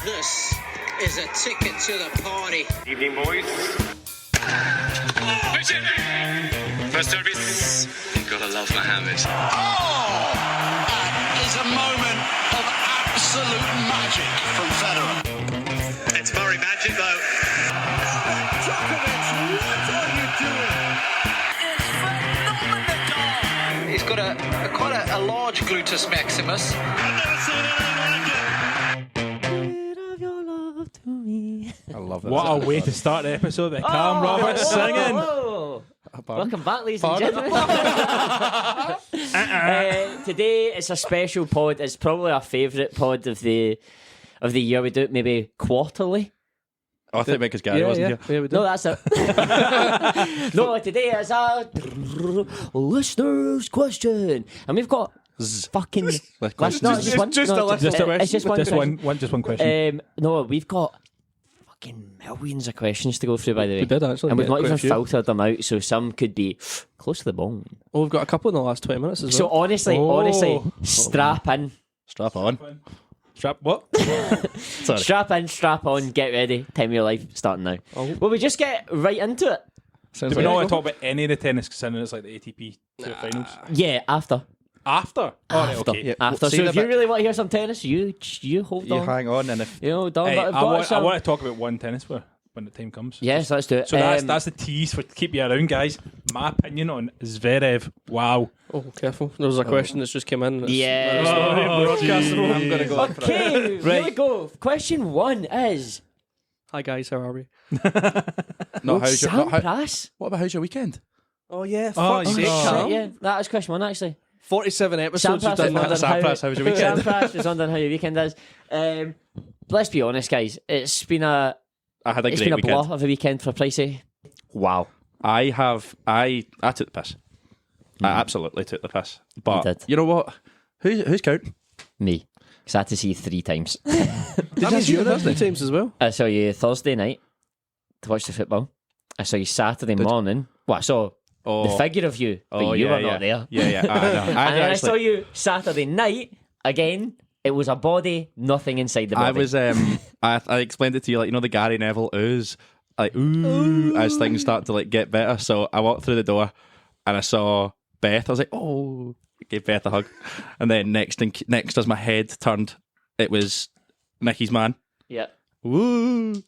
This is a ticket to the party. Evening, boys. First service. You've got to love Mohammed. Oh! That is a moment of absolute magic from Federer. It's Murray magic, though. Djokovic, what are you doing? It's phenomenal. He's got quite a large gluteus maximus. I've never seen anything like it. I love that. What a way to start the episode with Calum Roberts singing. Welcome back, ladies and gentlemen. Today it's a special pod. It's probably our favourite pod of the year. We do it maybe quarterly. Oh, I think because Gary wasn't here. Yeah, we do. No, that's it. No, today is our listeners' question, and we've got fucking Question. No, just one question. It's just one question. No, we've got fucking millions of questions to go through, by the way. We did actually. And we've not even filtered them out, so some could be close to the bone. Oh, we've got a couple in the last 20 minutes as So well. honestly, strap in. Strap on. Strap what? Sorry. Strap on, get ready. Time of your life, starting now. Will we just get right into it? Sounds Do we like not want to talk about any of the tennis considering it's like the ATP Tour finals? Yeah, after. After? Oh, right, okay. Yeah. After. See So the if you bit- really want to hear some tennis, you hold You on. hang on, and if You know, don't. Hey, but I want some- to talk about one tennis player when the time comes. Yes, let's do it. So that's the tease for keep you around, guys. My opinion on Zverev. Wow. Oh, careful. There was a question that's just came in. It's- Yeah. it's not Oh, broadcast. geez. I'm going to go for it. Okay, Right. here we go. Question 1 is Hi guys, how are we? No, how's your, Sam not how, Price. what about how's your weekend? Oh yeah, Oh, fuck's yeah. sake, Callum. Yeah, that was question 1 actually. 47 episodes Sam we've Price done was that. on Sam Price, how was your weekend? Sam Price was on how your weekend is. Let's be honest, guys. It's been a I had a it's great been a weekend. blur of a weekend for Pricey. Wow. I took the piss. I absolutely took the piss. But did. you know what? Who's counting? Me. Because I had to see you 3 times. Did you see the Thursday times as well? I saw you Thursday night to watch the football. I saw you Saturday morning. Well, I saw the figure of you, but you were not there. Yeah. And then I saw you Saturday night again. It was a body, nothing inside the body. I was I explained it to you, like, you know, the Gary Neville oohs, like ooh, as things start to like get better. So I walked through the door and I saw Beth. I was like, oh, gave Beth a hug, and then next as my head turned, it was Mickey's man. Yeah. Woo!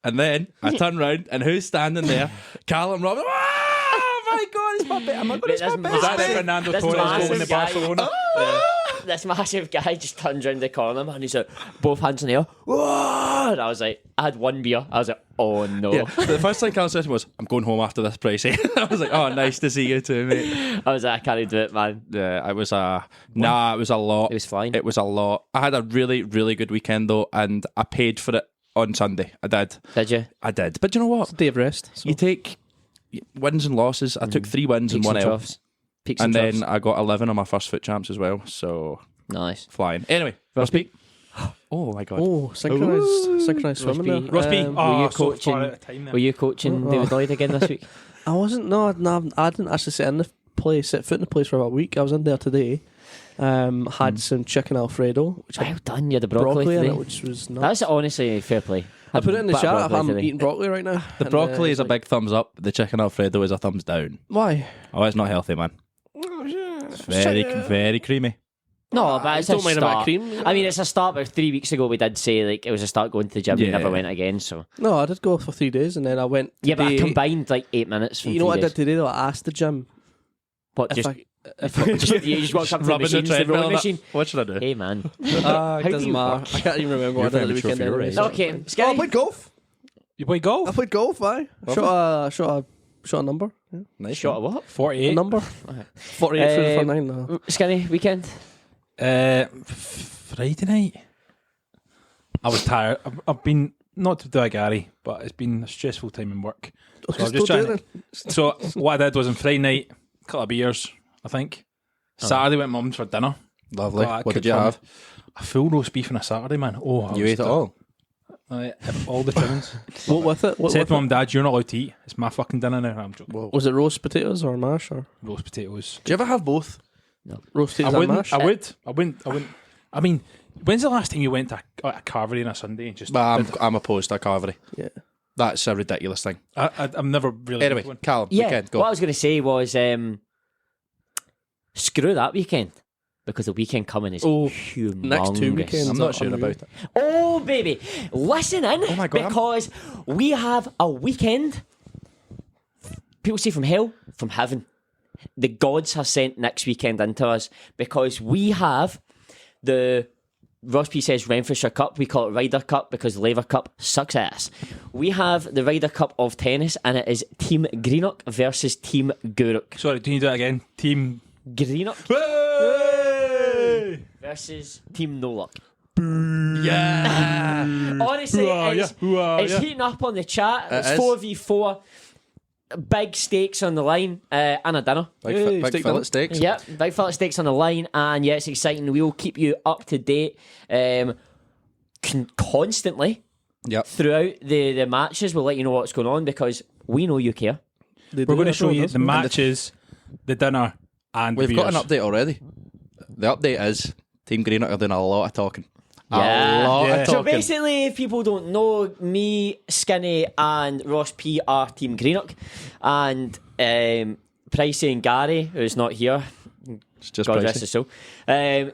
And then I turned round, and who's standing there? Callum Roberts. Oh my God, it's my bit. I'm like, Mate, it's my that's best Is that massive. mate. Fernando That's Torres massive going to guy. Barcelona? This massive guy just turns round the corner, man. He's like, both hands in the air. Whoa! And I was like, I had one beer. I was like, oh no. Yeah. The first thing Callum said to me was, "I'm going home after this, Pricey." I was like, "Oh, nice to see you too, mate." I was like, I can't do it, man. Yeah, it was it was a lot. It was fine. It was a lot. I had a really, really good weekend though, and I paid for it on Sunday. I did. Did you? I did. But you know what? Day of rest. So. You take wins and losses. I took 3 wins and Peaks 1 and L. troughs. Peaks And and then troughs. I got 11 on my first foot champs as well. So Nice. flying. Anyway, Rusby. Oh my God. Oh, synchronised swimming there. Rusby. Were Oh, you so coaching? far out of time now. Were you coaching David Lloyd again this week? I wasn't. No, I didn't actually sit foot in the place for about a week. I was in there today. Had some chicken Alfredo, which Well had done. You had the broccoli, broccoli in today. it, which was nuts. That's honestly fair play. I put it in the Bit of chat. broccoli I'm today. eating broccoli right now. The broccoli is a big thumbs up. The chicken Alfredo is a thumbs down. Why? Oh, it's not healthy, man. It's very, very creamy. No, but it's a don't mind a bit of start. cream. I mean, it's a start. But 3 weeks ago, we did say like it was a start going to the gym. We Yeah. never went again. So No, I did go for 3 days, and then I went. yeah, but I today. combined like 8 minutes. From You know what I 3 did today though? I asked the gym What if just I. If I you just walked up to the Rubbing machine, the treadmill rowing and that. machine. What should I do? Hey man, it How do doesn't you matter. work? I can't even remember You're what I did at the very weekend. mature for your Anyway, age. so. okay, Oh, I Scary. played golf. You play golf? I played golf. Aye. Shot a number. Yeah. Nice. Shot of what? 48. A number. 48 for 9. No. Skinny weekend. Friday night. I was tired. I've been, not to do a Gary, but it's been a stressful time in work. So I was just trying so what I did was on Friday night, a couple of beers, I think. Saturday went mum's for dinner. Lovely. Got a What did cooked you one. have? A full roast beef on a Saturday, man. Oh, I You was ate it all? I ate all the trimmings. What with it? What Said with to it? mum, Dad, you're not allowed to eat. It's my fucking dinner now. I'm joking. Was it roast potatoes or mash or Roast potatoes. Do you ever have both? roast I potatoes and wouldn't. mash? I would. I mean, when's the last time you went to a carvery on a Sunday and just? I'm opposed to a carvery. Yeah. That's a ridiculous thing. I'm never really. Anyway, Callum, Yeah, weekend, go. what I was going to say was screw that weekend, because the weekend coming is humongous. Next 2 weekends. I'm not sure about it. Oh, baby. Listen in, my God, because we have a weekend. People say from hell, from heaven. The gods have sent next weekend into us, because we have the... Ross P says Renfrewshire Cup. We call it Ryder Cup because Laver Cup sucks ass. We have the Ryder Cup of tennis, and it is Team Greenock versus Team Guruk. Sorry, do you do that again? Team Greenock versus Team No Luck. Yeah. Honestly, it's yeah. heating up on the chat. It It's is. 4v4. Big stakes on the line, and a dinner. Big steak fillet dinner. steaks. Yep, big fillet steaks on the line, and yeah, it's exciting. We'll keep you up to date constantly Yep. throughout the matches. We'll let you know what's going on, because we know you care. We're going to show you the matches, the dinner, and We've the got an beers. update already. The update is Team Greenock are doing a lot of talking. Yeah. A lot Yeah. of So talking. basically, if people don't know, me, Skinny, and Ross P are Team Greenock, and Pricey and Gary, who's not here, It's just God pricey. rest his soul,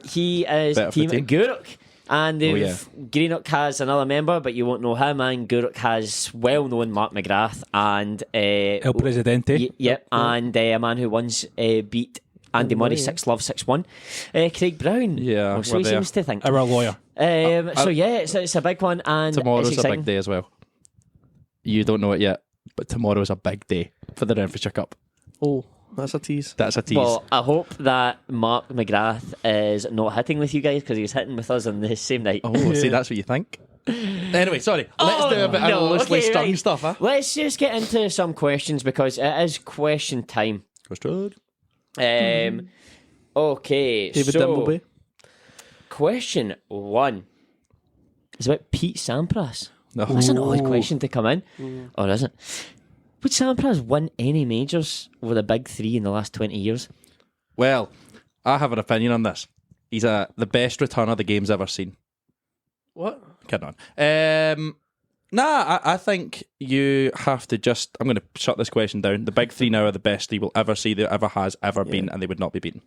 he is Better for Team the team. Guruk. And yeah. Greenock has another member, but you won't know him. And Guruk has well-known Mark McGrath and El Presidente. yep, and a man who once beat Andy Murray 6-love 6-1. Craig Brown. Yeah, Or so we're he there. seems to think. Our lawyer. So yeah, it's a big one, and Tomorrow's it's a exciting. big day as well. You don't know it yet, but tomorrow's a big day for the Renfrewshire Cup. Oh, that's a tease. That's a tease. Well, I hope that Mark McGrath is not hitting with you guys, because he was hitting with us on the same night. oh, see, that's what you think. Anyway, sorry. Let's do a bit of loosely okay, strung right. stuff, huh? Let's just get into some questions, because it is question time. Question. Okay, David so Dimbleby. question 1 is about Pete Sampras. No. That's an odd question to come in, or is it? Would Sampras win any majors over the big 3 in the last 20 years? Well, I have an opinion on this. He's the best returner the game's ever seen. What? Kidding on. I think you have to just... I'm going to shut this question down. The big 3 now are the best he will ever see, there ever has, ever been, and they would not be beaten.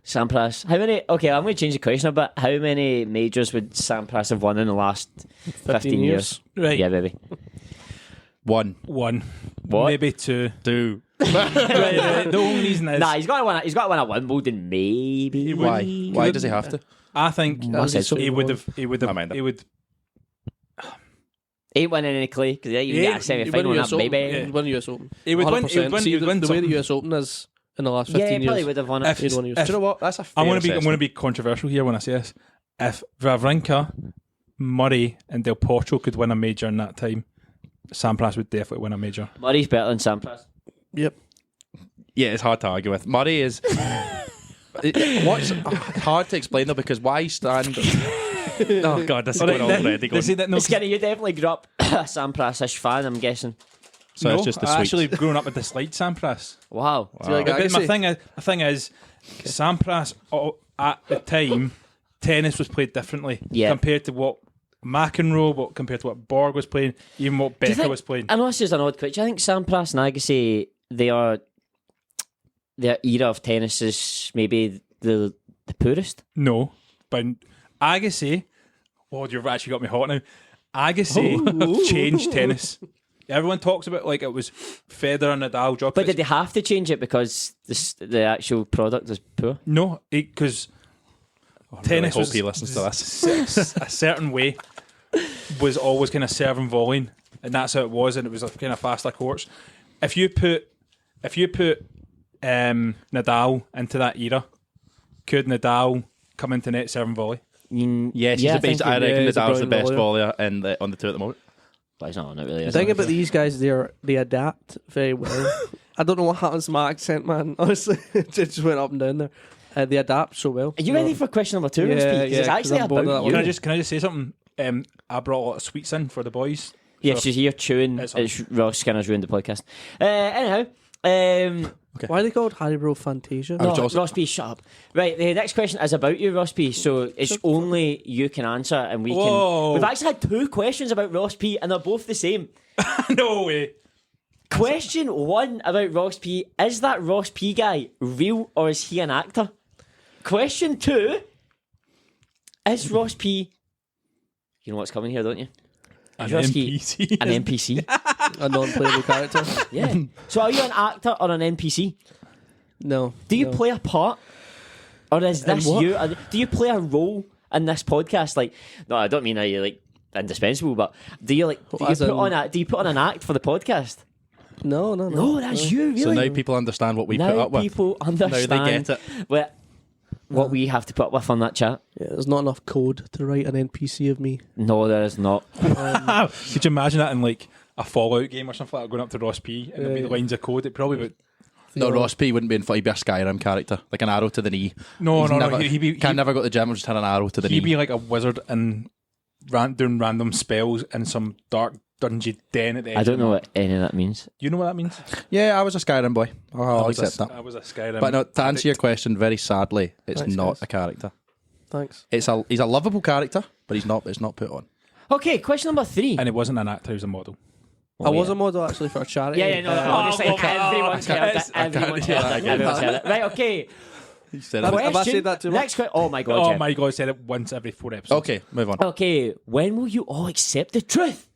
Sampras, how many? Okay, I'm going to change the question a bit. How many majors would Sampras have won in the last 15 years? Right. Yeah, baby. One. One. What? Maybe two. Two. right. The only reason is Nah, he's got to win. He's got to win at Wimbledon, maybe. Why? Why does he have to? I think said so. he would have. He would I have. mind it. He would. Ain't winning any clay, because you Yeah, get a semi He final won on US that, Open. maybe. He won US Open. He would win. 100%. He would win. See, He would win the way the something. US Open is in the last Yeah, 15 he probably years. would have won it. He'd won US if- Do you know what? That's a fair I'm going to assessment. be controversial here when I say this. If Wawrinka, Murray, and Del Potro could win a major in that time, Sampras would definitely win a major. Murray's better than Sampras. Yep. Yeah, it's hard to argue with. Murray is... What's hard to explain though, because why stand... Oh God, this is going already. They say that no, Skinny, you definitely grew up a Sampras-ish fan, I'm guessing. So no, it's just the I sweets. actually grown up with disliked Sampras. Wow. Do you like But my Agassi? thing is, Sampras at the time, tennis was played differently Yeah. compared to what McEnroe, compared to what Borg was playing, even what Do you Becker think- was playing. I know this is an odd question. I think Sampras and Agassi, their era of tennis is maybe the poorest. No, but Agassi, you've actually got me hot now. Agassi changed tennis. Everyone talks about like it was Federer and Nadal Djokovic. But did they have to change it because the actual product was poor? No, because tennis hope was he listens to this. a certain way was always kind of serving volleying, and that's how it was, and it was a kind of faster courts. If you put Nadal into that era, could Nadal come into net serving volley? Yes, Yeah, I he's think I reckon he's a Nadal's the brilliant best volleyer on the tour at the moment. But it's not really. The Is thing it? about these guys, they adapt very well. I don't know what happens to my accent, man. Honestly, it just went up and down there. They adapt so well. Are you ready for question number 2? Yeah, Ross P? 'Cause yeah, it's 'cause actually I'm bored of about that you. one. Can I just say something? I brought a lot of sweets in for the boys. Yeah, So- she's here chewing. It's It's Ross Skinner's ruined the podcast. Anyhow, Why are they called Haribo Fantasia? I was No, just- Ross P, shut up. Right, the next question is about you, Ross P. So it's only you can answer, and we Whoa. can. We've actually had 2 questions about Ross P, and they're both the same. No way. Question 1 about Ross P: is that Ross P guy real or is he an actor? Question 2: is Ross P? You know what's coming here, don't you? An Is Ross P NPC. an NPC? A non-playable character? Yeah. So are you an actor or an NPC? No. Do you no. play a part, or is this what? you? Do you play a role in this podcast? Like, no, I don't mean are you like indispensable, but do you like do you as put in- on an act for the podcast? No. No, that's you. Really? So now people understand what we put Now up with. people understand. Now they get it. What we have to put up with on that chat. Yeah, there's not enough code to write an NPC of me. No, there is not. Could you imagine that in like a Fallout game or something like that, going up to Ross P and there'd be Yeah. lines of code? It probably would. No, Ross P wouldn't be in. He'd be a Skyrim character, like an arrow to the knee. No, He's no, never, no. Can never go to the gym or just had an arrow to the He'd knee. be like a wizard and doing random spells in some dark dungeon den at the edge. I don't of know the what any of that means. You know what that means? Yeah, I was a Skyrim boy. I'll I was accept a, that. I was a Skyrim. But no, to answer your addict. question, very sadly, it's Thanks, not guys. a character. Thanks. He's a lovable character, but he's not. It's not put on. Okay, question number 3. And it wasn't an actor; he was a model. I was a model actually for a charity. Yeah, no, honestly, everyone's heard it. I can't Everyone's do heard that it. again. Everyone's heard it. Right, okay. He said Have it. I said that too much? Next question. Oh my god, Oh Jeff. my god! I said it once every 4 episodes. Okay, move on. Okay, when will you all accept the truth?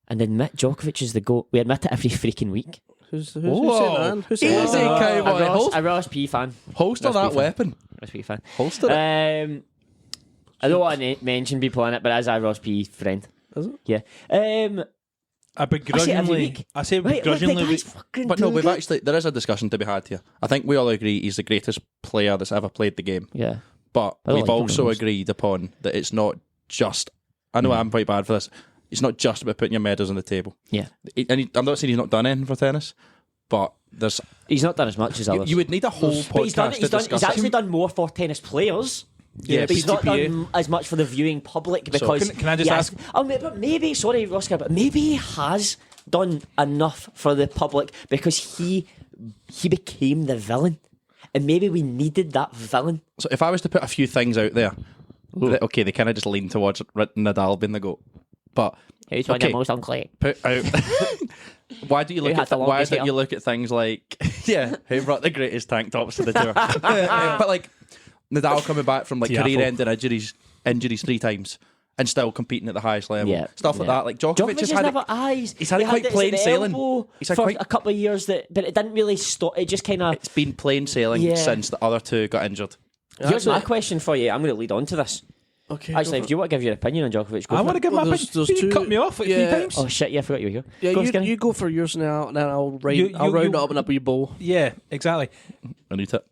And admit Djokovic is the GOAT. We admit it every freaking week. Who's saying Whoa. that? Who's saying Easy, that? cowboy. A Ross P fan. Holster Ross that P fan. weapon. Ross P fan. Holster it. I don't want to mention people in it, but as a Ross P friend. Is it? Yeah. I begrudgingly. week. I say Right, look, the begrudgingly. guy's fucking But no, too we've good. actually there is a discussion to be had here. I think we all agree he's the greatest player that's ever played the game. Yeah. But I don't we've like him also the most. agreed upon that it's not just. I know I'm quite bad for this. It's not just about putting your medals on the table. Yeah. I'm not saying he's not done anything for tennis, but there's He's not done as much as others. you would need a whole but he's done. podcast He's to discuss actually it. done more for tennis players. Yeah, but he's not PTPA. done as much for the viewing public because. Can I just yes, ask- Oh, but maybe sorry, Roscoe, but maybe he has done enough for the public because he became the villain, and maybe we needed that villain. So if I was to put a few things out there, okay, they kind of just lean towards Nadal being the GOAT. But Who's one okay, the most unclear? put out. Why do you look Who at had the why longest don't you hair? look at things like who brought the greatest tank tops to the tour? But like Nadal coming back from like Tiafoe. career-ending injuries 3 times and still competing at the highest level, Yeah, stuff like yeah. that. Like Djokovic Djokovic has has had never eyes. he's had He it quite this plain at the sailing. elbow He's had for quite- a couple of years but it didn't really stop. It just kind of. it's been plain sailing Yeah. since the other 2 got injured. Here's my Actually- question for you. I'm going to lead on to this. Okay. Actually, if you want to give your opinion on Djokovic, go I for want to it. give my Well, opinion. there's You two- cut me off like yeah. 3 times. Oh shit! Yeah, I forgot you were here. Yeah, Go, Skinny. you go for yours now, and then I'll round You- I'll round you- it up in a wee bowl. Yeah, exactly. I need it.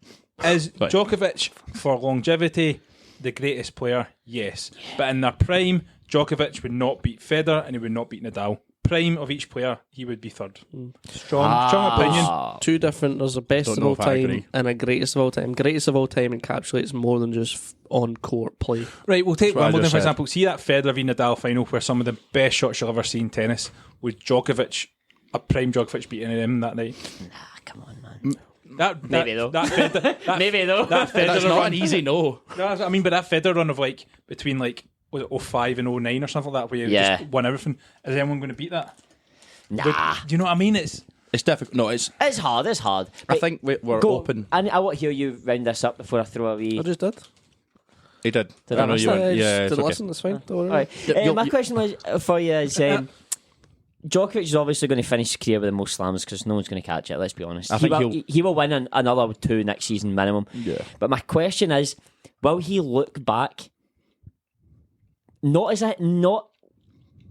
Is Right. Djokovic for longevity the greatest player? Yes. But in their prime, Djokovic would not beat Federer and he would not beat Nadal. Prime of each player, he would be third. Strong opinion. Two different. There's a best Don't of know all if I time agree. and a greatest of all time. Greatest of all time encapsulates more than just on court play. Right, we'll take That's what I Wimbledon just for said. example. See that Federer v Nadal final where some of the best shots you'll ever see in tennis was Djokovic, a prime Djokovic beating him that night. Come on, man. That Maybe though. That Federer, Maybe though. that That's Federer not run. an easy no. No, I mean, but that Federer run of like between like was it 05 and 09 or something like that, where you Yeah. just won everything. Is anyone going to beat that? Nah, Do you know what I mean? It's It's difficult. No, it's. it's hard. It's hard. I Right, think we're go. open. I want to hear you round this up before I throw a wee. I just did. He did. Did I know miss you that? went. I just Yeah, it's didn't okay. listen. It's fine. Don't worry. All right. You'll- My you- question was for you is Djokovic is obviously going to finish his career with the most slams because no one's going to catch it. Let's be honest. I think he will win another 2 next season minimum. Yeah. But my question is, will he look back? Not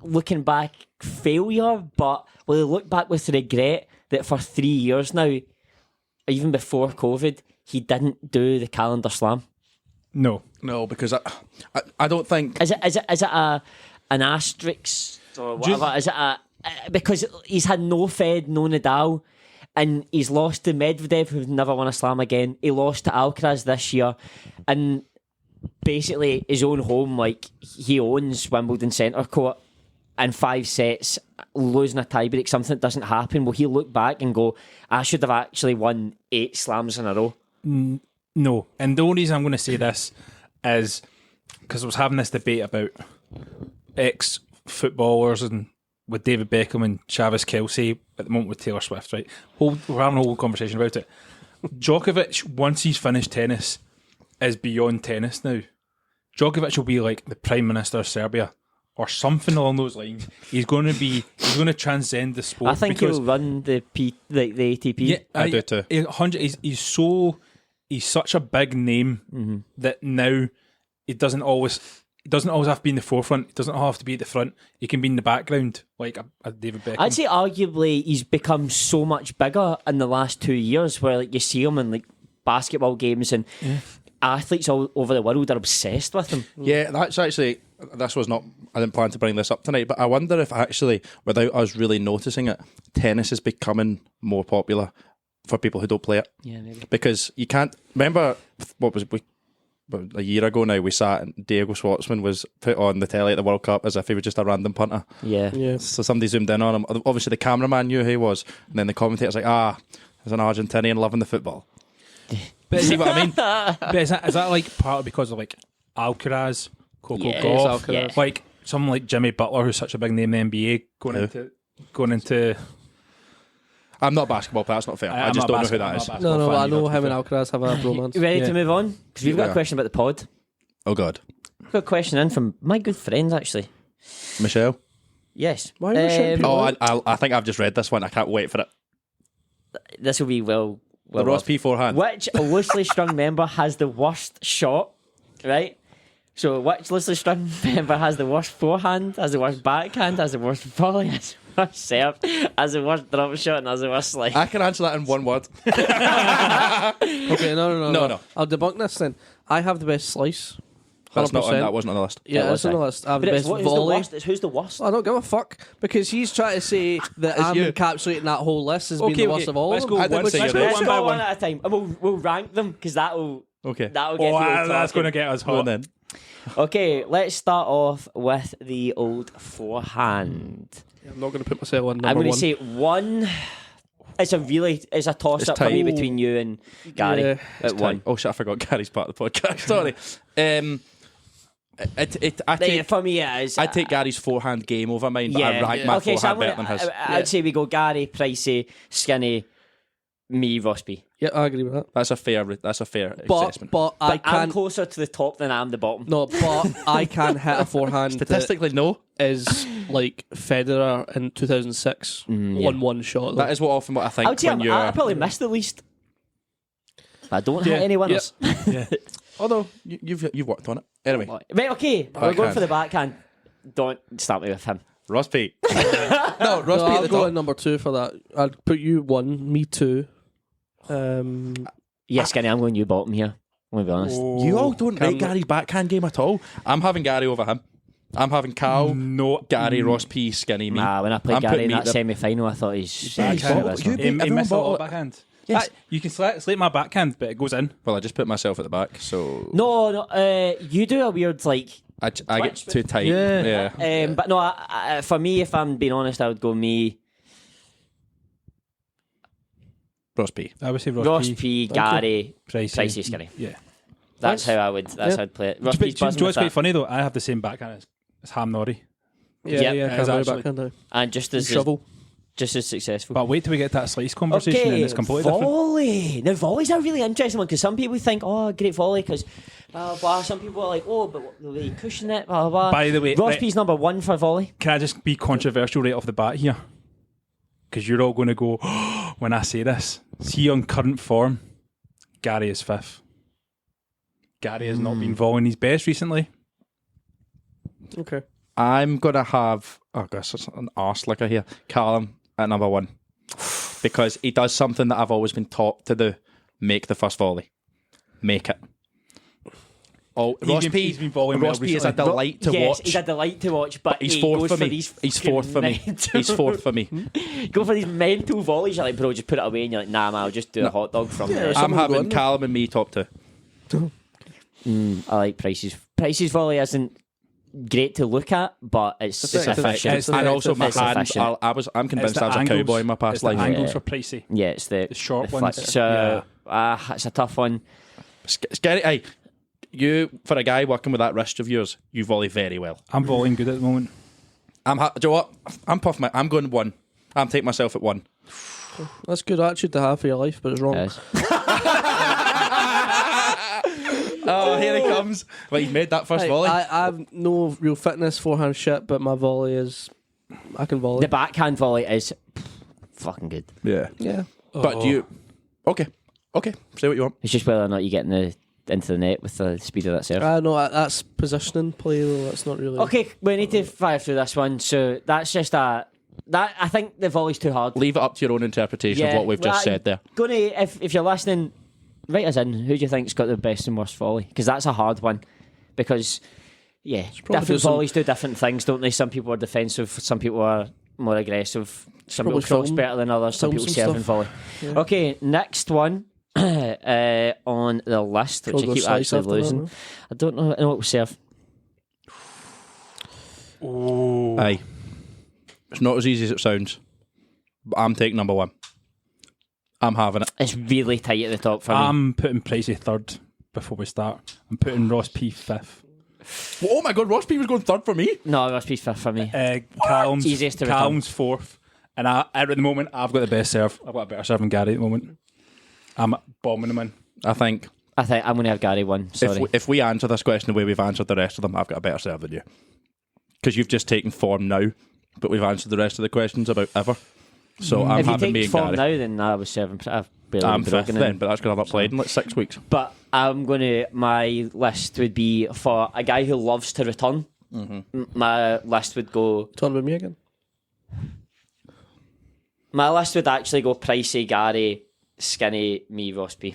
looking back failure, but will he look back with regret that for 3 years now, even before COVID, he didn't do the calendar slam? no. No, because I don't think. Is it an asterisk or whatever? Is it because he's had no Fed, no Nadal, and he's lost to Medvedev, who's never won a slam again. He lost to Alcaraz this year, and basically his own home, like he owns Wimbledon Centre Court. in 5 sets, losing a tiebreak, something that doesn't happen, will he look back and go, I should have actually won 8 slams in a row? No. And the only reason I'm going to say this is because I was having this debate about ex-footballers and with David Beckham and Travis Kelce at the moment with Taylor Swift, right? We're having a whole conversation about it. Djokovic, once he's finished tennis, is beyond tennis now. Djokovic will be like the Prime Minister of Serbia or something along those lines. He's going to transcend the sport. I think he'll run the ATP. Yeah, I do too. He's such a big name that now it doesn't always have to be in the forefront. It doesn't have to be at the front. He can be in the background, like a David Beckham. I'd say arguably he's become so much bigger in the last 2 years, where like you see him in like basketball games and athletes all over the world are obsessed with him. Yeah, that's actually, this was not, I didn't plan to bring this up tonight, but I wonder if actually, without us really noticing it, tennis is becoming more popular for people who don't play it. Yeah, maybe. Because you can't, remember, a year ago now, we sat and Diego Schwartzman was put on the telly at the World Cup as if he was just a random punter. Yeah. So somebody zoomed in on him. Obviously the cameraman knew who he was, and then the commentator's like, there's an Argentinian loving the football. But see what I mean? But is that like partly because of like Alcaraz, Coco Yes, Gauff, yeah. like someone like Jimmy Butler, who's such a big name in the NBA, going into. I'm not a basketball player, that's not fair. I I'm just not don't know who that is. No, but I know him and Alcaraz have a romance. You ready Yeah. to move on? Because we've got a question about the pod. Oh God. We've got a question in from my good friends, actually. Michelle? Yes. Why are you shouting people out? I think I've just read this one. I can't wait for it. This will be well The Ross off. P forehand. Which loosely strung member has the worst shot? Right? So, which loosely strung member has the worst forehand, has the worst backhand, has the worst volley, has the worst serve, has the worst drop shot, and has the worst slice? I can answer that in one word. Okay, no. No. I'll debunk this then. I have the best slice. 100%. That wasn't on the list. Yeah, That was it's on the it. list. I have But the it's best who's the volley. worst? It's who's the worst? I don't give a fuck because he's trying to say that I'm you. encapsulating that whole list as being Okay, the worst of all. let's of go them. I didn't one, say let's you're go right. Let's one by go one. one at a time. And we'll rank them because that'll Okay. get you That's talking. going to get us Go on hot. then. Okay, let's start off with the old forehand. I'm not going to put myself on I'm number going to one. say one. It's a toss up for tight. me between you and Gary Yeah, at one. Oh shit, I forgot Gary's part of the podcast. Sorry. For me, it is. I'd take Gary's forehand game over mine, but I rank my Okay, so I'm forehand gonna, better than his. I'd say we go Gary, Pricey, Skinny, me, Rossby. Yeah, I agree with that. That's a fair assessment. But I But I'm can closer to the top than I'm the bottom. no, but I can hit a forehand Statistically, no. that is like Federer in 2006 on one shot. That is what I think I would say when you're. I probably missed the least. I don't Yeah, hit any winners. Although you've worked on it anyway. Right, okay, we're going Backhand. for the backhand. Don't start me with him. Ross P. No, Ross No, P at I'll the go top. at number 2 for that. I'd put you 1, me 2. Yeah, Skinny, I'm going you bottom here. I'm going to be honest. You all don't rate Gary's backhand game at all. I'm having Gary over him. I'm having Cal, Gary, Ross P, Skinny, me. When I played I'm Gary putting in me that at the- semi-final, I thought he's Backhand. this You one. beat He everyone missed a lot bottle of it. backhand. Yes. You can slate my backhand, but it goes in. Well, I just put myself at the back, so No, you do a weird like. I get too tight. Yeah. But no, for me, if I'm being honest, I would go me, Ross P. I would say Ross P, Gary, Pricey, Skinny. Yeah. That's how I would. That's how I'd play it. Ross Do P's you know buzzing what's with quite that. funny though? I have the same backhand as Ham Norrie. Yeah, Yep. yeah, It's can't actually- backhand now. And just as Shovel. successful. But wait till we get to that slice conversation and it's completely different. volley. Now, volley's a really interesting one because some people think, oh, great volley because blah, blah, blah. Some people are like, oh, but the way you cushion it, blah, blah, blah. By the way, Ross right- P's number 1 for volley. Can I just be controversial right off the bat here? Because you're all going to go, when I say this, see on current form, Gary is 5th. Gary has not been volleying his best recently. Okay. I'm gonna have gosh, it's an arse licker here. Callum at number 1. Because he does something that I've always been taught to do. Make the first volley. Make it. Oh, Ross P. he's been volleying Ross well P is a recently. delight to yes, watch. he's a delight to watch, but He's he fourth goes for me. these He's fourth for me. fucking He's fourth for me. Go for these mental volleys. You're like, bro, just put it away, and you're like, nah, man, I'll just do a hot dog from there. I'm Someone having going. Callum and me top 2. I like Price's volley isn't great to look at, but it's efficient. It's and also my it's hands. efficient. I'm convinced It's the I was a angles- cowboy in my past it's the life. angles for Pricey. Yeah, it's the short flick. ones. So it's a tough one. Scary. Hey, you for a guy working with that wrist of yours, you volley very well. I'm volleying good at the moment. Do you know what? I'm puffing. I'm going 1. I'm taking myself at 1. That's good attitude to have for your life, but it's wrong. Yes. Oh, here he comes. Well, he's made that first Hey, volley. I have no real fitness forehand shit, but my volley is. I can volley. The backhand volley is fucking good. Yeah. Yeah. But do you... Okay. Say what you want. It's just whether or not you get into the net with the speed of that serve. No, that's positioning play though. That's not really. Okay, we need to fire through this one. So that's just I think the volley's too hard. Leave it up to your own interpretation of what we've just said there. Gonna, if you're listening, write us in. Who do you think's got the best and worst volley? Because that's a hard one. Because different volleys do different things, don't they? Some people are defensive, some people are more aggressive, some people cross better than others, some people serve and volley. Yeah. Okay, next one on the list, which I keep actually losing. I don't know what will serve. Aye. It's not as easy as it sounds, but I'm taking number 1. I'm having it. It's really tight at the top for me. I'm putting Pricey 3rd before we start. I'm putting Ross P 5th. Oh my god, Ross P was going 3rd for me. No, Ross P's 5th for me. Callum's Easiest to Callum's 4th. And at the moment, I've got the best serve. I've got a better serve than Gary at the moment. I'm bombing him in. I think I'm going to have Gary 1. Sorry. if we answer this question the way we've answered the rest of them, I've got a better serve than you. Because you've just taken form now, but we've answered the rest of the questions about ever. So I'm if you having me take and form Gary. now, then I was serving. I've barely I'm been 5th broken then, in. but that's because I've not played in like 6 weeks. But I'm going to. My list would be for a guy who loves to return. My list would go. Turn with me again. My list would actually go Pricey, Gary, Skinny, me, Ross P.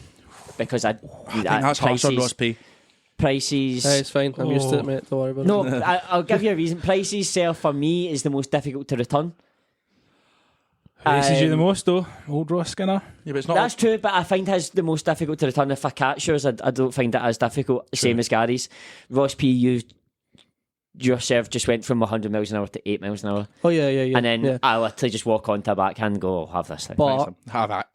Because I think that's harsh on Ross P. Pricey's. Hey, it's fine. I'm used to it, mate. Don't worry about it. No, I'll give you a reason. Pricey's serve for me is the most difficult to return. Who races you the most, though? Old Ross Skinner? Yeah, but it's not. That's true, but I find his the most difficult to return. If I catch yours, I don't find it as difficult. Same as Gary's. Ross P, your serve just went from 100 miles an hour to 8 miles an hour. Oh, yeah. And then I literally just walk onto a backhand and go, I'll have this thing. But, Have it.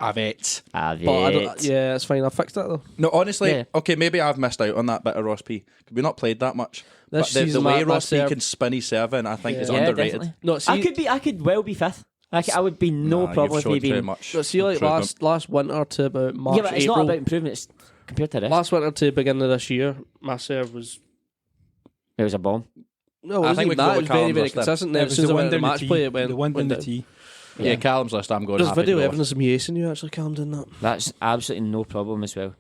Have but I it. don't, yeah, it's fine. I fixed it though. No, honestly, Yeah. okay, maybe I've missed out on that bit of Ross P. We've not played that much. This But the season, way my Ross P serve- can spin his serving, I think, is Yeah, underrated. definitely. No, see, I could well be 5th. I would be no problem you've with me showed very being. much but see, like improvement. last winter to about March, Yeah, but it's April. not about improvement. It's compared to this. Last winter to beginning of this year, my serve was. It was a bomb. No, it I wasn't think we even can that. go It with was very, Callum's very list then. consistent. It As was soon as the I one went to down match the play, tee. it went. The one down went the down. tee. Yeah, Callum's list, I'm going There's happy video to go evidence of me acing you, actually, Callum, doing that. That's absolutely no problem as well.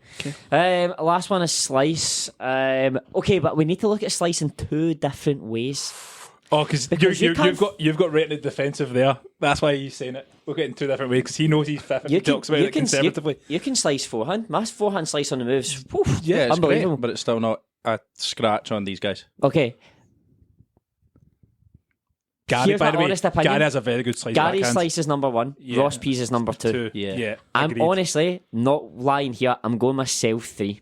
Last one is slice. Okay, but we need to look at slice in 2 different ways. Oh, because you've got rated defensive there. That's why he's saying it. Look at it in 2 different ways because he knows he's 5th and he talks about it conservatively. You can slice forehand. My forehand slice on the moves. Yeah, it's unbelievable. great, but it's still not a scratch on these guys. Okay. Gary, Here's by my the way, honest opinion. Gary has a very good slice. Gary's backhand. slice is number 1. Yeah. Ross P's is number 2. Yeah. I'm agreed. honestly not lying here. I'm going myself 3.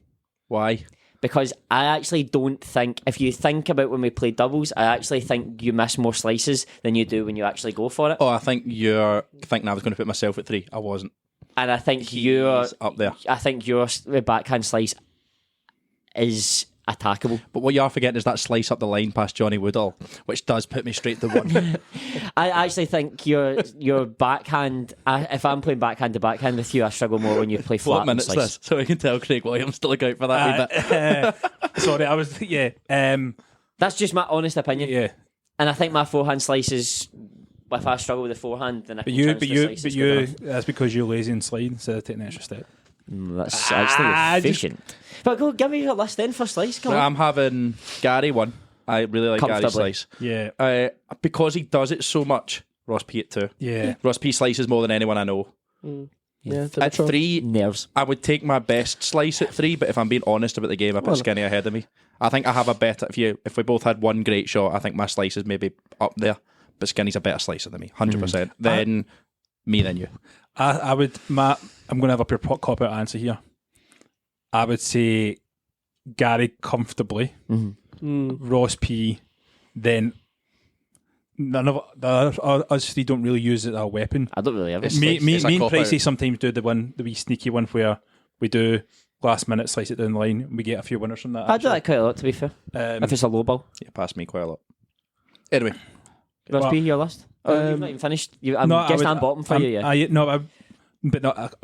Why? Because I actually don't think, if you think about when we play doubles, I actually think you miss more slices than you do when you actually go for it. Oh, I think you're thinking I was going to put myself at 3. I wasn't. And I think your up there. I think your backhand slice is attackable. But what you are forgetting is that slice up the line past Johnny Woodall, which does put me straight to 1. I actually think your backhand. If I'm playing backhand to backhand with you, I struggle more when you play flat. What minute's slice. this? So we can tell Craig Williams to look out for that wee bit. Sorry, I was That's just my honest opinion. yeah. And I think my forehand slice is. If I struggle with the forehand, then I can transfer slices But good you. enough. That's because you're lazy and slide instead of taking an extra step. That's actually efficient. But go give me your list then for slice. Come on. I'm having Gary 1. I really like Gary's Comfortably. slice. Yeah. Because he does it so much, Ross P at 2. Yeah. Ross P slices more than anyone I know. Yeah, At 3, Nerves. I would take my best slice at 3, but if I'm being honest about the game, I put Skinny ahead of me. I think I have a better. If we both had one great shot, I think my slice is maybe up there, but Skinny's a better slicer than me, 100%. Then me, then you. I would. I'm going to have a pure cop out answer here. I would say Gary comfortably, Ross P, then none of us three don't really use it as a weapon. I don't really ever. Me it's a and cop-out. Pricey sometimes do the wee sneaky one where we do last minute slice it down the line and we get a few winners from that. I do that quite a lot, to be fair. If it's a low ball. Yeah, past me quite a lot. Anyway, Must be your list. You've not even finished. I'm guessing I'm bottom for you, yeah.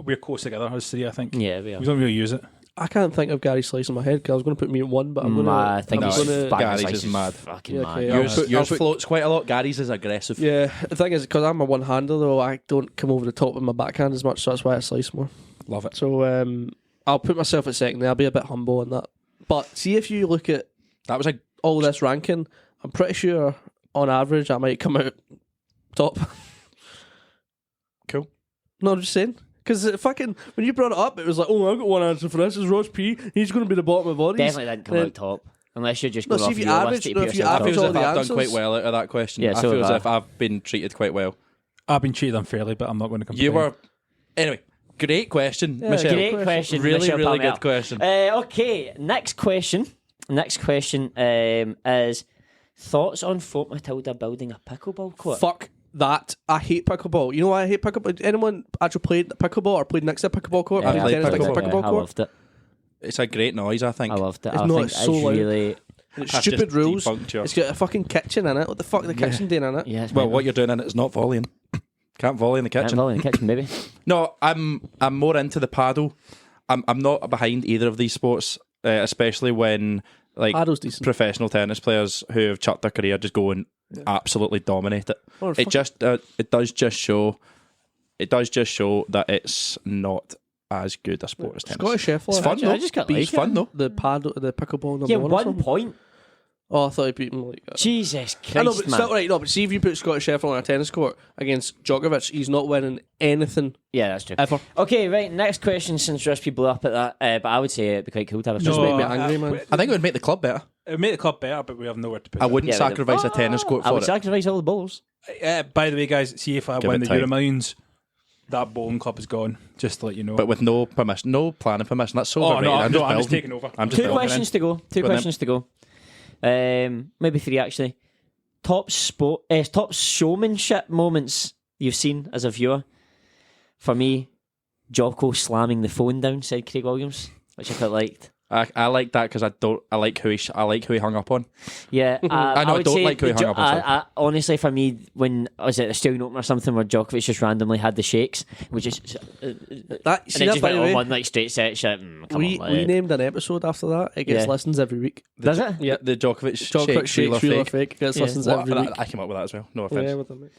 We're close together, us three, I think. Yeah, we are. We don't really use it. I can't think of Gary Slice in my head because I was going to put me at 1, but I'm going to. I think No, he's it's- back Gary's slice is mad. Fucking Yeah, mad. okay, yours, I'll put- floats quite a lot. Gary's is aggressive. Yeah, the thing is, because I'm a one-hander though, I don't come over the top with my backhand as much, so that's why I slice more. Love it. So I'll put myself at second there. I'll be a bit humble in that. But see, if you look at That was a all this ranking, I'm pretty sure on average I might come out top. Cool. No, I'm just saying. Because fucking, when you brought it up, it was like, oh, I've got one answer for this. Is Ross P. He's going to be the bottom of all these. Definitely didn't come out top. Unless you're just No, going see off if you your average- list that you no, put if you yourself I average feel top. as if all the I've done answers. quite well out of that question. Yeah, I so feel have as I. if I've been treated quite well. I've been treated unfairly, but I'm not going to complain. You were. Anyway, great question, Yeah, Michelle. Great question. Really, Michelle really Palmer. good question. Okay, next question. Is thoughts on Fort Matilda building a pickleball court? Fuck that. I hate pickleball. You know why I hate pickleball? Anyone actually played pickleball or played next to a pickleball court? Yeah, Played I played tennis next to a pickleball. pickleball I court? loved it. It's a great noise, I think. I loved it. It's I not, think it's so loud. really. And it's I've stupid just rules. debunked you. It's got a fucking kitchen in it. What the fuck the kitchen doing in it? Yeah, it's Well, mental. what you're doing in it is not volleying. Can't volley in the Can't kitchen. volley in the kitchen, baby. No, I'm more into the paddle. I'm not behind either of these sports, especially when like Paddle's decent. professional tennis players who have chucked their career just go and absolutely dominate it. Oh, It does just show that it's not as good a sport as tennis. Scottish Sheffler. It's fun though. I just got It's like fun though. The pickleball number Yeah, 1 or 1 something. point. Oh, I thought he beat him like that. Jesus Christ, I know, but man. still, right, no, but see if you put Scottish Sheffler on a tennis court against Djokovic, he's not winning anything Yeah, that's true. ever. Okay, right. Next question. Since Rusty blew up at that, but I would say it'd be quite cool to have a Just tournament. make me angry, man. I think it would make the club better. It would make the club better, but we have nowhere to put I it. wouldn't Yeah, but sacrifice a tennis court I for would it. sacrifice all the balls. By the way, guys, see if I Give win it the time. Euro Millions, that bowling club is gone. Just to let you know. But with no permission, no planning permission. That's so Oh, overrated. no, I'm just I'm just building. taking over. I'm just Two building. questions to go. Two Go on then. questions to go. Maybe 3 actually. Top showmanship moments you've seen as a viewer. For me, Jocko slamming the phone down, said Craig Williams, which I quite liked. I like that because I like who he hung up on. Yeah, I know, I would don't say like who he the hung up on, sorry. honestly, for me, when I was at the Australian Open or something where Djokovic just randomly had the shakes, which is That, and see it that, just by went the on way, one like straight set. Shit, come we on, named an episode after that. It gets Yeah. listens every week. does it? Yeah. The Djokovic Djokovic shakes, real or fake. It gets Yeah. listens What? every week. I came up with that as well. No offense. Yeah, with them, mate.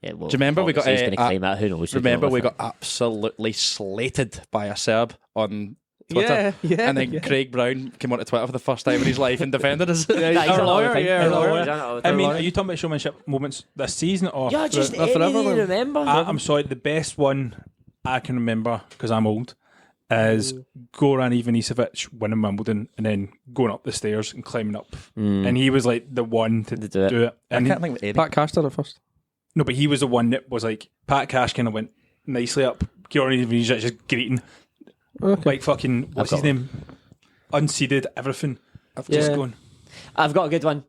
Yeah, well, Do you remember we got, obviously he's going to uh, claim that? Who knows? Remember, we got absolutely slated by a Serb on Twitter. Yeah, And then Craig Brown came onto Twitter for the first time in his life and defended us. Yeah, he's Our our lawyer. lawyer, Yeah, our our lawyer. lawyer. I mean, are you talking about showmanship moments this season or? Yeah, just Not forever, anything you man. remember. I'm sorry, the best one I can remember because I'm old is Goran Ivanisevic winning Wimbledon and then going up the stairs and climbing up, and he was like the one to do it. do it. I And can't think of any. Pat Cash done it first. no, but he was the one that was like Pat Cash kind of went nicely up. Goran Ivanisevic just greeting, like fucking what's his name, unseeded everything. Just Yeah. going. I've got a good one.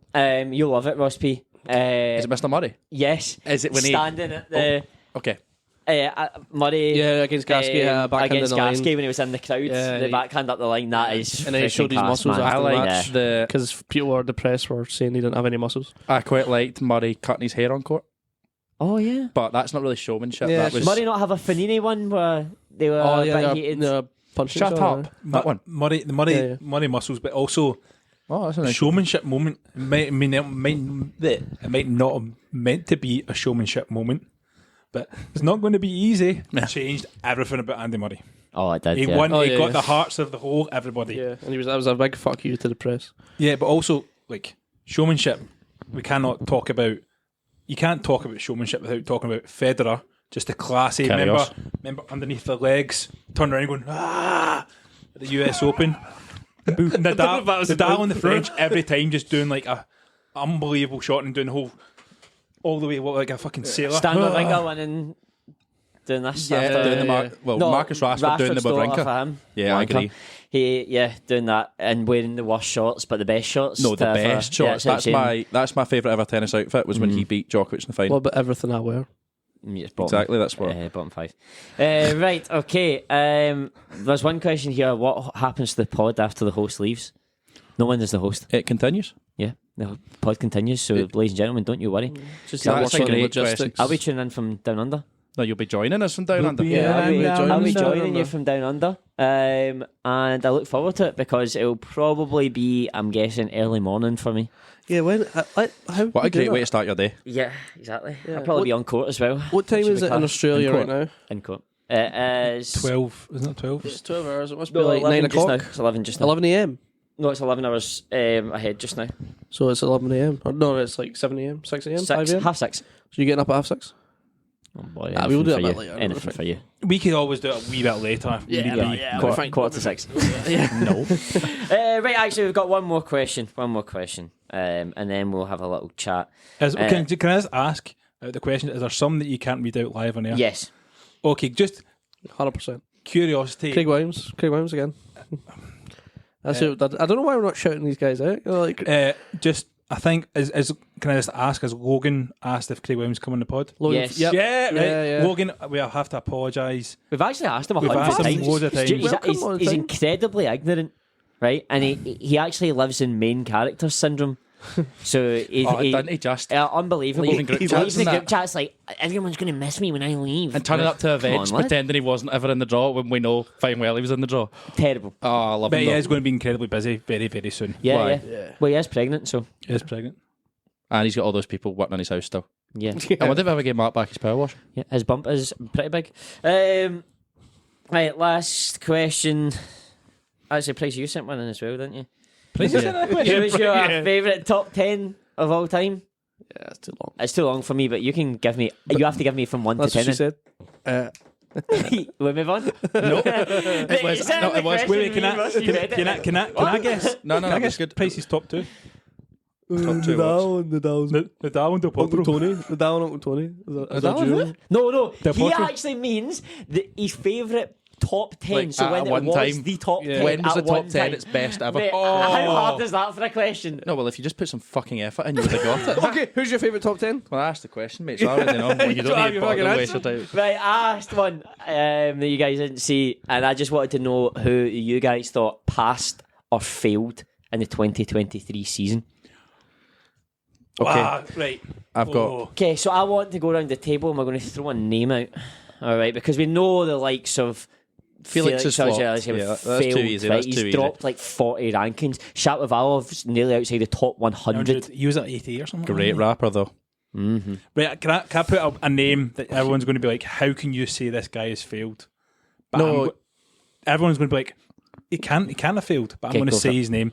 You'll love it, Ross P. Is it Mr. Murray? Yes. Is it when he- standing at the Okay. Murray? Yeah, against Gasquet, backhand against in the line. Gasquet when he was in the crowd. Yeah, the he- backhand up the line. That is. And then he freaking showed his class, muscles man. after I the liked match. the. Because people were depressed were saying he didn't have any muscles. I quite liked Murray cutting his hair on court, Oh yeah. but that's not really showmanship. Yeah, that was Murray not have a Fanini one where they were a bit heated. Punching shut each other. up. That one. Murray Yeah. Murray muscles, but also Oh, that's a a nice. showmanship moment. It might not have meant to be a showmanship moment, but it's not going to be easy. Yeah. Changed everything about Andy Murray. Oh, I did. He yeah. won. Oh, he yeah, got yeah. the hearts of the whole everybody. Yeah, and that was a big fuck you to the press. Yeah, but also like showmanship. We cannot talk about. You can't talk about showmanship without talking about Federer. Just a classy Chaos. remember underneath the legs, turn around going at the US Open. Nadal on the French every time, just doing like a unbelievable shot and doing the whole all the way like a fucking sailor. Stand with Wawrinka winning, doing this. Yeah, after, doing the Marcus Rashford doing the stole it off Wawrinka. of him. Yeah, I Wanker. agree. doing that and wearing the worst shorts, but the best shorts. No, the to ever- best shorts. Yeah, That's my favourite ever tennis outfit was when he beat Djokovic in the final. What about everything I wear? It's bottom, Exactly, that's what. bottom 5. Right, okay. There's one question here. What happens to the pod after the host leaves? No one is the host. It continues. Yeah, the pod continues. So, ladies and gentlemen, don't you worry. Just That's work a on great logistics. question. I'll be tuning in from down under. No, you'll be joining us from down under. I'll be joining you from down under. And I look forward to it because it'll probably be, I'm guessing, early morning for me. Yeah, when? How What a great way to start your day. Yeah, exactly. Yeah. I'll probably be on court as well. What time Should is be it in class. Australia In right court. now? In court. It is 12, isn't it 12? It's 12 hours. It must be No, like 9 11 just now. o'clock. It's 11 just now. 11 a.m. No, it's 11 hours ahead just now. So it's 11 a.m. Or no, it's like 7 a.m., 6 a.m., 5 6, a.m. half 6. So you're getting up at half 6? Oh boy, Nah, we'll do it a for bit you. later. Anything for you. We could always do it a wee bit later. Quarter to 6. No. Right, actually, we've got one more question. And then we'll have a little chat. Can I just ask the question? Is there some that you can't read out live on air? Yes. Okay, just 100%. curiosity. Craig Williams again. That's it. I don't know why we're not shouting these guys out. You know, like I think can I just ask? Has Logan asked if Craig Williams come on the pod? Logan, Yes. yep. Yeah, right. Yeah. Logan, we have to apologise. We've actually asked him We've 100 asked him times. loads of times. He's incredibly ignorant, right? And he actually lives in main character syndrome. So Didn't he just? unbelievable. Leaving group He chats leaves the and group that. chats like everyone's going to miss me when I leave. And turning up to Come events on, lad. pretending he wasn't ever in the draw when we know fine well he was in the draw. Terrible. Oh, I love But him. he though. is going to be incredibly busy very, very soon. Yeah, Why? yeah. Well, he is pregnant, so He is pregnant. And he's got all those people working on his house still. yeah. I wonder if I ever get Mark back his power wash. Yeah, his bump is pretty big. Right, last question. Actually, Price, you sent one in as well, didn't you? Price is in that Who question. was your favourite top 10 of all time? Yeah, it's too long. It's too long for me, but you can give me. You have to give me from 1 That's to what 10. she said. We'll move on. No, it was. No, it was. Wait, can I guess? No, Can I that's guess good. Price's top 2? Top 2 was. Nadal and Del Uncle Potro. Tony. The down Uncle Tony. Is that Who? duo? No. Del He Potro. actually means his favourite top 10. Like, so at when it one was time. the top 10. When was at the top one 10 time. its best ever? Mate, how hard is that for a question? No, well, if you just put some fucking effort in, you would have got it. Okay, who's your favourite top 10? Well, ask the question, mate. So I already know. Well, you Don't have don't need your to fucking waste your time. Right, I asked one that you guys didn't see, and I just wanted to know who you guys thought passed or failed in the 2023 season. Okay, Right. I've got. Okay, so I want to go around the table and we're going to throw a name out. All right, because we know the likes of Felix is flopped. Auger-Aliassime Yeah, that's failed, too easy, right? that's He's too easy. dropped like 40 rankings. Shapovalov's nearly outside the top 100. He was at 80 or something. Great rapper, though. Right, can I put a name that everyone's going to be like, how can you say this guy has failed? But No. everyone's going to be like, he can't have failed, but Okay, I'm going to go say for it. his name.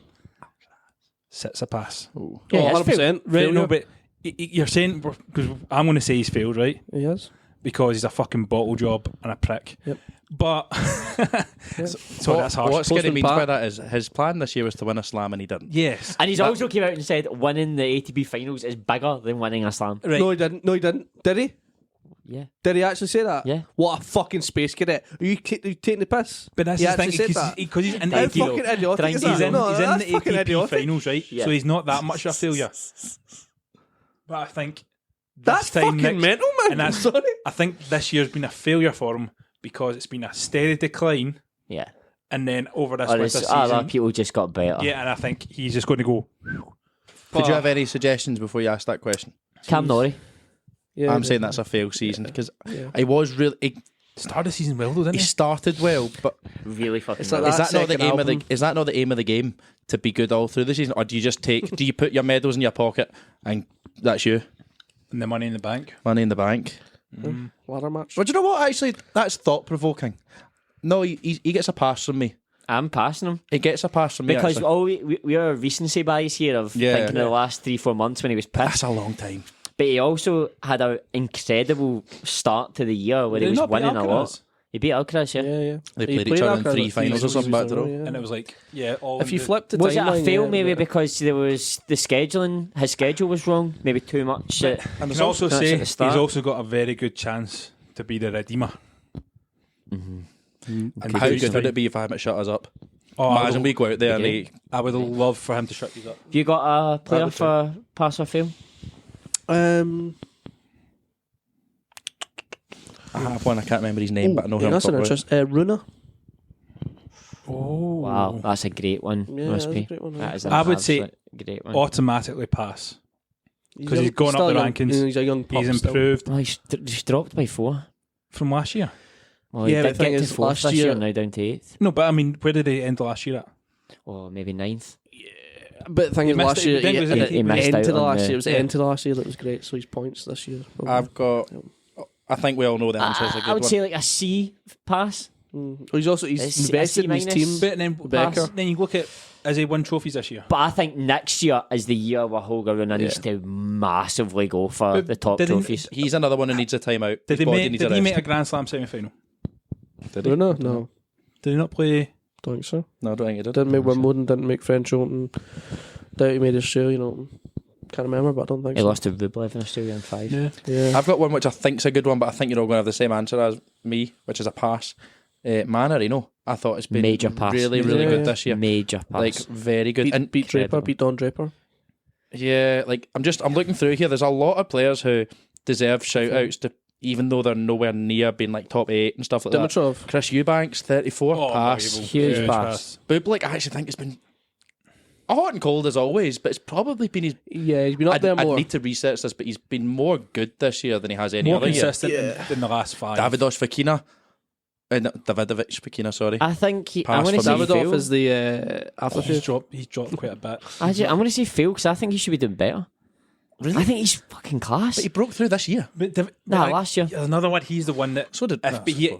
Sitsipas. Yeah, Oh, it's 100%. Right, no, but you're saying, because I'm going to say he's failed, right? He is. Because he's a fucking bottle job and a prick. Yep. But, so that's harsh. What Skinny Postman means by Pat. that is his plan this year was to win a slam and he didn't. Yes. And he's also came out and said winning the ATP finals is bigger than winning a slam. Right. No, he didn't. Did he? Yeah. Did he actually say that? Yeah. What a fucking space cadet. Are you taking the piss? But that's he the actually thing, said that. because he's in How the fucking idiotic is that? He's in, No, he's in that's the fucking ATP idiotic. finals, right? Yeah. So he's not that much of a failure. But I think That's this time fucking mental, man. and I'm that's, sorry. I think this year's been a failure for him because it's been a steady decline, Yeah. and then over this Or winter other season, people just got better. yeah, and I think he's just going to go. Did you have any suggestions before you asked that question? Cam Norrie. Yeah, I'm he saying did. that's a failed season because he was really. Started the season well though, didn't He he? started well, but Really fucking It's like well. is that not the second aim of the? album. Is that not the aim of the game to be good all through the season, or do you just take? Do you put your medals in your pocket and that's you? And the money in the bank. Money in the bank. Ladder match. Well, do you know what? Actually, that's thought provoking. No, he gets a pass from me. I'm passing him. He gets a pass from me Because actually. all we are recency bias here of Yeah. thinking of the last 3-4 months when he was That's pissed. a long time. But he also had an incredible start to the year where Did he he was not beat winning a lot. Alcaraz? He beat Alcaraz, yeah. Yeah. They He played each other in Alcaraz 3 like finals or something back to seasons in a row, And it was like, yeah, all If you the- flip the Was it a timeline, fail yeah, maybe yeah. because there was the scheduling, his schedule was wrong, maybe too much. I can also that's say at the he's start. also got a very good chance to be the redeemer. And How he's good would like- it be if I had it shut us up? Imagine we go out there and he, I would love for him to shut these up. Have you got a player for pass or fail? I have one. I can't remember his name, but I know who I'm that's an talking about. interest. Runa. Oh, Wow, that's a great one. Yeah, must that's be. a great one. That is an I would say absolute great one. automatically pass. Because he's gone up the rankings. He's a young pup He's still. improved Oh, he's dropped by 4. from last year. Well, Yeah, he but did the thing get to is, 4th last this year, year- now down to 8th. No, but I mean, where did he end last year at? Or maybe 9th. But the thing He is, missed last it. year, Then was it- he missed end out to the on last the- year. It was the Yeah. end to the last year that was great. So his points this year. probably. I've got. I think we all know the answer is a good I would one. say like a C pass. Well, he's also It's invested in his C-. team. But then, Becker. then you look at, has he won trophies this year? But I think next year is the year where Holger Runa needs to massively go for But the top didn't- trophies. He's another one who needs a timeout. Did His he body make? needs Did a he rest. make a Grand Slam semi-final? Did he? Runa? No, Did he not play? don't think so. No, I don't think he did. Didn't make Wimbledon. Didn't make French Open. Doubt he made Australian Open. Can't remember, but I don't think He so. lost to Rublev in Australia in 5. Yeah. I've got one which I think's a good one, but I think you're all going to have the same answer as me, which is a pass. Manarino, I thought it's been Major pass. really, really Yeah, good yeah. this year. Major pass. Like very good. And Beat Draper. incredible. Beat Don Draper. yeah, like I'm looking through here. There's a lot of players who deserve shout outs to, even though they're nowhere near being like top 8 and stuff like that. Dimitrov. Chris Eubanks, 34 pass. unbelievable. Huge pass. Bublik, I actually think it's been hot and cold as always, but it's probably been his. Yeah, he's been up there I'd more. need to research this, but he's been more good this year than he has any More other year. consistent than the last 5. Davidovic Fokina. No, Davidovic Fokina, sorry. I think I'm Pass going to for say me. Davidoff fail. is the aftershave. He's dropped quite a bit. I'm going to say fail because I think he should be doing better. Really? I think he's fucking class. But he broke through this year. But Last year. Another one. He's the one that. So did If he, I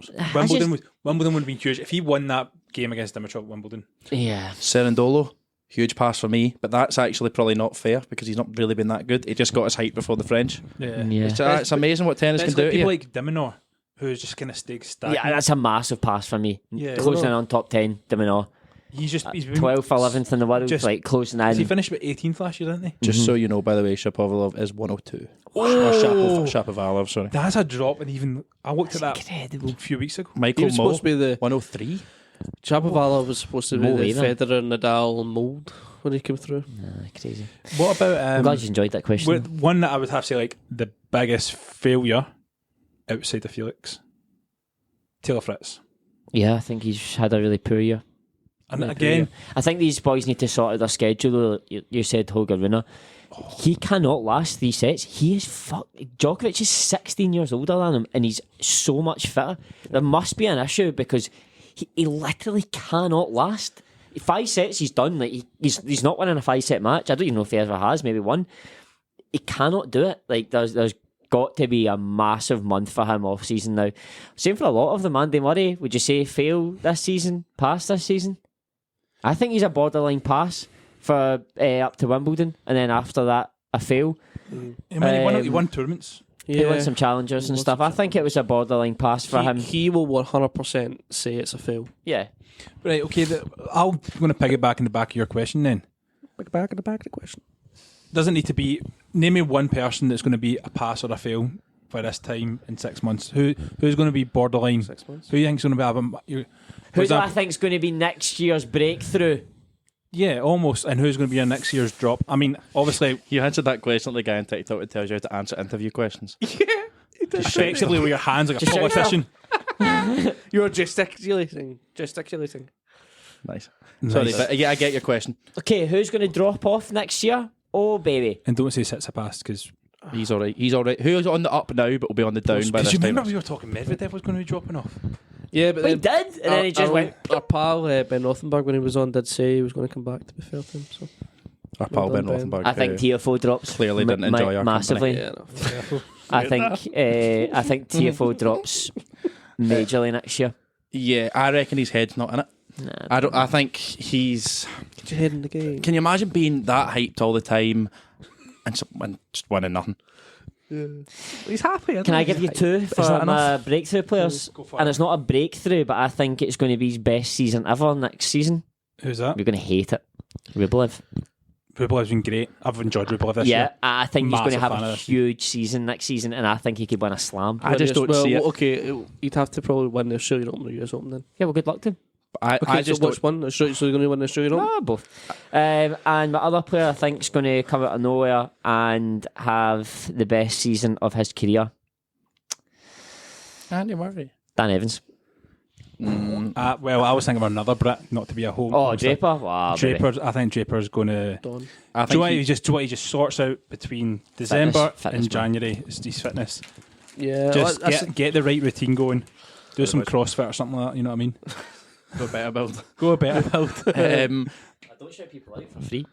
Wimbledon would have been huge if he won that game against Dimitrov at Wimbledon. Yeah. Serendolo, huge pass for me, but that's actually probably not fair because he's not really been that good. He just got his height before the French. Yeah. It's amazing what tennis can It's do like to you. people like Diminor, who's just kind of stayed stagnant. Yeah, that's a massive pass for me. Yeah. Closing in on top 10, Dimino. He's been 12th, 11th in the world, just- like closing He in. finished with 18th last year, didn't he? Just so you know, by the way, Shapovalov is 102. Or Shapovalov, sorry. That's a drop, and even I looked at that Incredible. a few weeks ago. He Michael was supposed to be the 103. Chapovalov was supposed to be Mo the either. Federer Nadal mould when he came through. Crazy. What about I'm glad you enjoyed that question. one that I would have to say like the biggest failure outside of Felix? Taylor Fritz. Yeah, I think he's had a really poor year. And Really again, poor year. I think these boys need to sort out their schedule. You said Holger Runa. He cannot last 3 sets. He is Djokovic is 16 years older than him, and he's so much fitter. There must be an issue because he literally cannot last 5 sets. He's done. Like he's not winning a 5-set match. I don't even know if he ever has. Maybe one. He cannot do it. Like there's got to be a massive month for him off season now. Same for a lot of them. Andy Murray, would you say fail this season? Pass this season? I think he's a borderline pass for up to Wimbledon, and then after that a fail. he won tournaments. He won some challengers and stuff. I think it was a borderline pass for him. He will 100% say it's a fail. Yeah. Right, okay. I'm going to piggyback in the back of your question then. Back at the back of the question. Doesn't need to be. Name me one person that's going to be a pass or a fail by this time in 6 months. Who's going to be borderline? 6 months. Who do you think's going to be? Who do I think's going to be next year's breakthrough? Yeah, almost. And who's going to be your next year's drop? I mean, obviously, You answered that question like the guy on TikTok that tells you how to answer interview questions. effectively with your hands like a Just shout politician. You're gesticulating. Nice. Nice. Sorry, but yeah, I get your question. Okay, who's going to drop off next year? Oh, baby. And don't say sits a pass because He's all right. He's all right. Who's on the up now, but will be on the down by this you time. remember we were talking Medvedev was going to be dropping off. Yeah, but We then did, and then he just went. Our pal Ben Rothenberg, when he was on, did say he was going to come back. To be fair to him, so Our pal Well Ben done, Ben. Rothenberg. I think TFO drops. clearly didn't enjoy our massively. yeah, no. I think TFO drops majorly next year. Yeah, I reckon his head's not in it. Nah, I don't. I think he's. Get your head in the game. Can you imagine being that hyped all the time and just winning nothing? He's happy. Can I give you 2 for that my breakthrough players? Go for And it. it's not a breakthrough, but I think it's going to be his best season ever next season. Who's that? You're going to hate it. Rublev. Rublev's been great. I've enjoyed Rublev this Yeah, year. I think he's going to Massive have fan a of this. huge season next season, and I think he could win a slam. I just don't see it. Okay, he'd have to probably win the Australian Open or US Open then. Yeah, well, good luck to him. I just so which one? So you're going to win the Australian Open? Ah, both. And my other player I think is going to come out of nowhere and have the best season of his career. Andy Murray. Dan Evans. Well, I was thinking of another Brit, not to be a whole. Oh, Draper. Wow, baby. Draper. I think Draper's going to. I Do you know what think he just sorts out between December Fitness, and January? It's his fitness. Yeah, Just that's get the right routine going. Do some CrossFit or something like that. You know what I mean? go better build. Go a better build. I don't shout people out for free.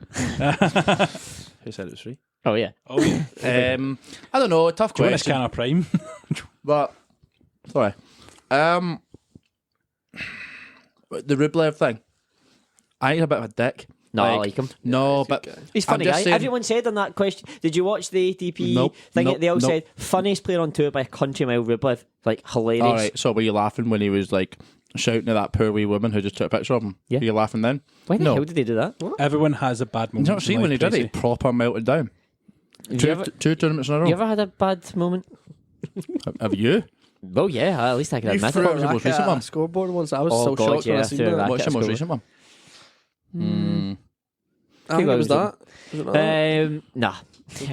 Who said it was free? Oh, yeah. Oh yeah. I don't know. Tough Do you want a question. scanner Prime? But sorry, the Rublev thing. I ain't a bit of a dick. No, I like him. No, but He's I'm funny just guy. saying- Everyone said on that question. Did you watch the ATP Nope, thing? nope, They all nope. said funniest player on tour by a country mile. Rublev, like hilarious. All right. So were you laughing when he was like shouting at that poor wee woman who just took a picture of him? Yeah. Were you laughing then? Why the No. hell did they do that? Everyone has a bad You moment. not see when he did it? He proper melted down. Two tournaments in a row. You ever had a bad moment? Have you? Well, yeah. At least I can You admit threw it. a was the most racket recent at one? a scoreboard once. I was Oh, so God, shocked when yeah, I seen threw a that. racket. What's your most score. recent one? I think it was that. Was it not that? Nah,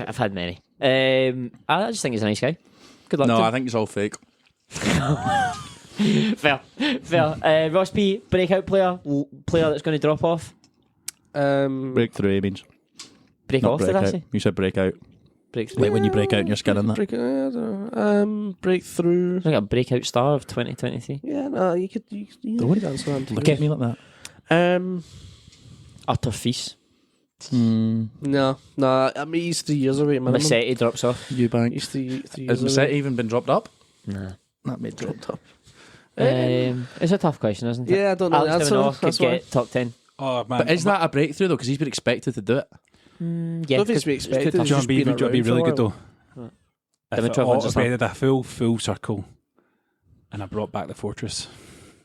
I've had many. I just think he's a nice guy. Good luck No, to I him. think it's all fake. Fair. Ross P, breakout player that's going to drop off. Breakthrough, he means. Break Not off, did I breakout. say? You said breakout. Breakthrough. Like when you break out in your skin and that. Breakthrough. Like a breakout star of 2023. Yeah, no, you could answer that. Look at me like that. Utter feast. No, I mean he's 3 years away. Minimum. Massetti drops off. Eubank. He's three Has years away. Massetti even been dropped up? Nah. That made dropped up. It's a tough question, isn't it? Yeah, I don't know the Alex answer, Devenot could that's why. get top 10. Oh man. But is that a breakthrough though? Because he's been expected to do it. Yeah, Don't think it's 'cause be it's too expected. tough. John just B. been Would be around for a really good while. though. Dimitrov wins or If I did a full circle, and I brought back the fortress.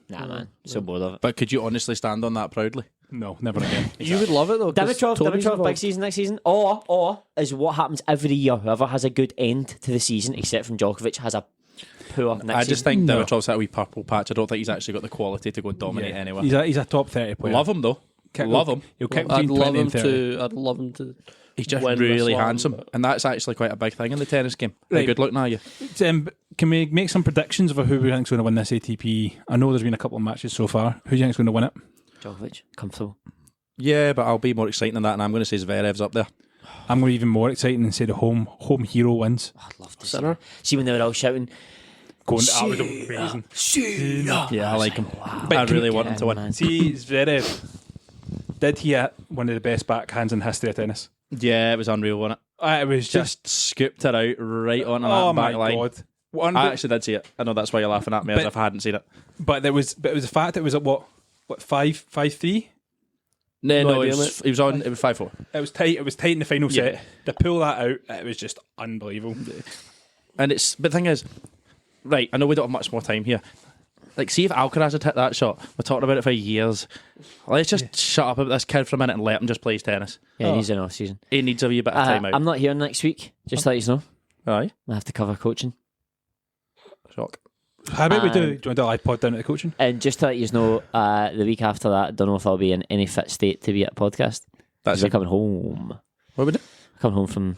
Nah, man. So bored of it. But could you honestly stand on that proudly? No, never again. You would love it though. 'cause Tony's Dimitrov, big involved. season next season. Or is what happens every year. Whoever has a good end to the season, except from Djokovic, has a poor next I just season. think Dimitrov's that wee purple patch. I don't think he's actually got the quality to go and dominate anywhere. He's a top 30 player. Love him though. Love him. He'll kick I'd between love 20 him and 30. to. I'd love him to. He's just win the really slam, handsome, but- and that's actually quite a big thing in the tennis game. How Right. good looking are you? Can we make some predictions of who we think's going to win this ATP? I know there's been a couple of matches so far. Who do you think's going to win it? Djokovic, comfortable. Yeah, but I'll be more exciting than that, and I'm going to say Zverev's up there. I'm going to be even more exciting and say the home hero wins. I'd love to Sinner. see when they were all shouting. Going to that was amazing. Yeah, I like him. But I really can- want him to win. Man. See, Zverev, did he hit one of the best backhands in history of tennis? Yeah, it was unreal, wasn't It was it? just, Just scooped it out right onto oh that my back line. god! I actually did see it. I know that's why you're laughing at me as But- if I hadn't seen it. But it was the fact it was at what 5-3. No, No it idea, was 5-4. It was tight. It was tight in the final Yeah. set. To pull that out, it was just unbelievable. And but the thing is, right, I know we don't have much more time here. Like, see if Alcaraz had hit that shot. We're talking about it for years. Let's just shut up about this kid for a minute and let him just play his tennis. Yeah, he needs an off season. He needs a wee bit of time out. I'm not here next week. Just to let you know, Aye. I have to cover coaching. Shock. How about we do? Do you Um, want to do a live pod down at the coaching? And just to let you know, the week after that, I don't know if I'll be in any fit state to be at a podcast. That's We're it. coming home. What would it? Coming home from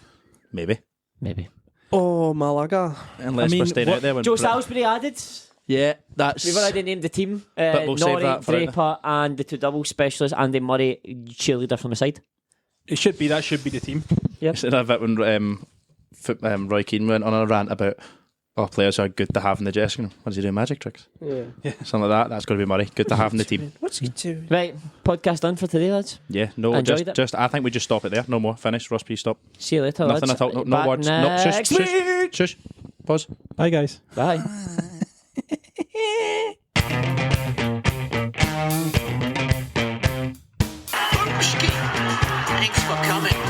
Maybe. maybe. Oh, Malaga. Unless I mean, we're staying out there. When Joe Salisbury added. Yeah, that's... We've already named the team. But we'll save Norrie, that for it. Draper, and the two double specialists, Andy Murray, cheerleader from the side. It should be. That should be the team. Said that bit when Roy Keane went on a rant about players are good to have in the dressing room. What does he do? Magic tricks? Yeah. Something like that. That's going to be Murray. Good to have in the team. What's he doing? Right, podcast done for today, lads. Yeah, no, Enjoyed it. just I think we just stop it there. No more. Finish. Ross, please stop. See you later, Nothing lads. at all. No Back words. No, next shush, week. shush. Pause. Bye, guys. Bye. Thanks for coming.